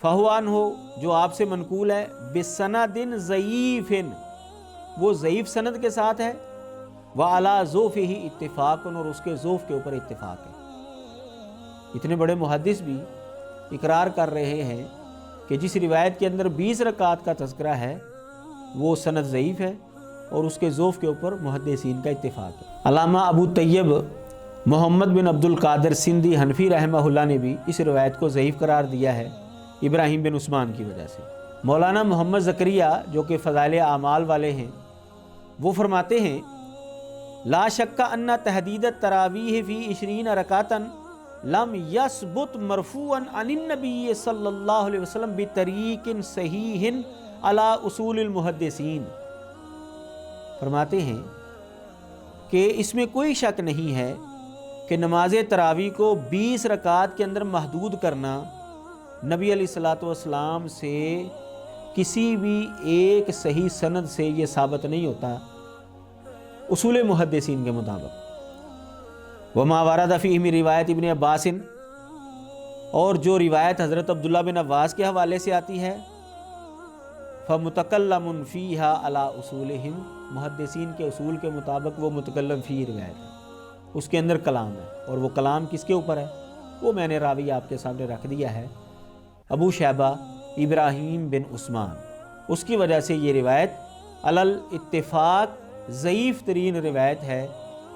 فہوان ہو جو آپ سے منقول ہے، بسندن ضعیفن وہ ضعیف سند کے ساتھ ہے، وعلی ضعفہ اتفاق اور اس کے ضعف کے اوپر اتفاق ہے۔ اتنے بڑے محدث بھی اقرار کر رہے ہیں کہ جس روایت کے اندر 20 رکعات کا تذکرہ ہے وہ سند ضعیف ہے اور اس کے ضعف کے اوپر محدثین کا اتفاق ہے۔ علامہ ابو طیب محمد بن عبد القادر سندھی حنفی رحمہ اللہ نے بھی اس روایت کو ضعیف قرار دیا ہے ابراہیم بن عثمان کی وجہ سے۔ مولانا محمد زکریا جو کہ فضائل اعمال والے ہیں وہ فرماتے ہیں لا شک ان تحدید التراویح فی 20 رکعتا لم یثبت مرفوعا عن النبی صلی اللہ علیہ وسلم بطریق صحیح علی اصول المحدثین۔ فرماتے ہیں کہ اس میں کوئی شک نہیں ہے کہ نماز تراویح کو 20 رکعات کے اندر محدود کرنا نبی علیہ الصلوۃ والسلام سے کسی بھی ایک صحیح سند سے یہ ثابت نہیں ہوتا اصول محدثین کے مطابق۔ وما ورد فیہ من روایت ابن عباس اور جو روایت حضرت عبداللہ بن عباس کے حوالے سے آتی ہے فمتکلم فیہا علی اصولہم محدثین کے اصول کے مطابق وہ متکلم فی روایت ہے، اس کے اندر کلام ہے، اور وہ کلام کس کے اوپر ہے وہ میں نے راوی آپ کے سامنے رکھ دیا ہے، ابو شیبہ ابراہیم بن عثمان۔ اس کی وجہ سے یہ روایت علل اتفاق ضعیف ترین روایت ہے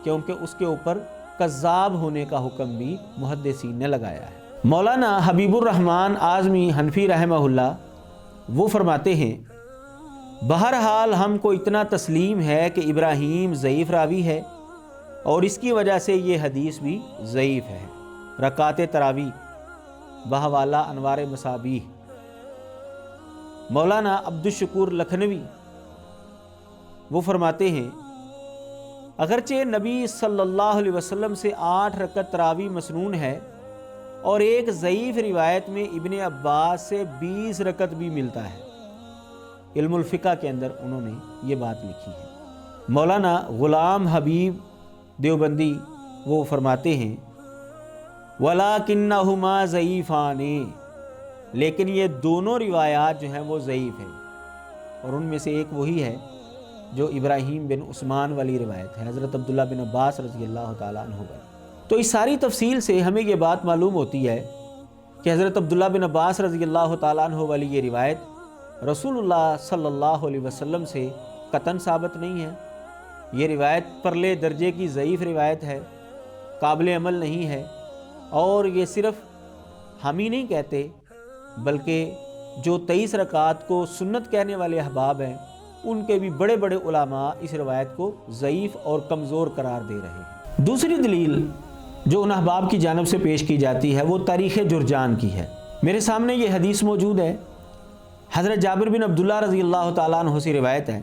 کیونکہ اس کے اوپر کذاب ہونے کا حکم بھی محدثین نے لگایا ہے۔ مولانا حبیب الرحمن اعظمی حنفی رحمہ اللہ وہ فرماتے ہیں بہرحال ہم کو اتنا تسلیم ہے کہ ابراہیم ضعیف راوی ہے اور اس کی وجہ سے یہ حدیث بھی ضعیف ہے۔ رکعت تراویح بحوالہ انوار مصابیح۔ مولانا عبد الشکور لکھنوی وہ فرماتے ہیں اگرچہ نبی صلی اللہ علیہ وسلم سے 8 رکعت تراویح مسنون ہے اور ایک ضعیف روایت میں ابن عباس سے 20 رکعت بھی ملتا ہے، علم الفقہ کے اندر انہوں نے یہ بات لکھی ہے۔ مولانا غلام حبیب دیوبندی وہ فرماتے ہیں وَلَكِنَّهُمَا ضَعِيفَانِ لیکن یہ دونوں روایات جو ہیں وہ ضعیف ہیں، اور ان میں سے ایک وہی ہے جو ابراہیم بن عثمان والی روایت ہے حضرت عبداللہ بن عباس رضی اللہ تعالیٰ عنہ پر۔ تو اس ساری تفصیل سے ہمیں یہ بات معلوم ہوتی ہے کہ حضرت عبداللہ بن عباس رضی اللہ تعالیٰ عنہ والی یہ روایت رسول اللہ صلی اللہ علیہ وسلم سے قطعاً ثابت نہیں ہے، یہ روایت پرلے درجے کی ضعیف روایت ہے، قابل عمل نہیں ہے، اور یہ صرف ہم ہی نہیں کہتے بلکہ جو 23 رکعات کو سنت کہنے والے احباب ہیں ان کے بھی بڑے بڑے علماء اس روایت کو ضعیف اور کمزور قرار دے رہے ہیں۔ دوسری دلیل جو ان احباب کی جانب سے پیش کی جاتی ہے وہ تاریخ جرجان کی ہے۔ میرے سامنے یہ حدیث موجود ہے، حضرت جابر بن عبداللہ رضی اللہ تعالیٰ عنہ سے روایت ہے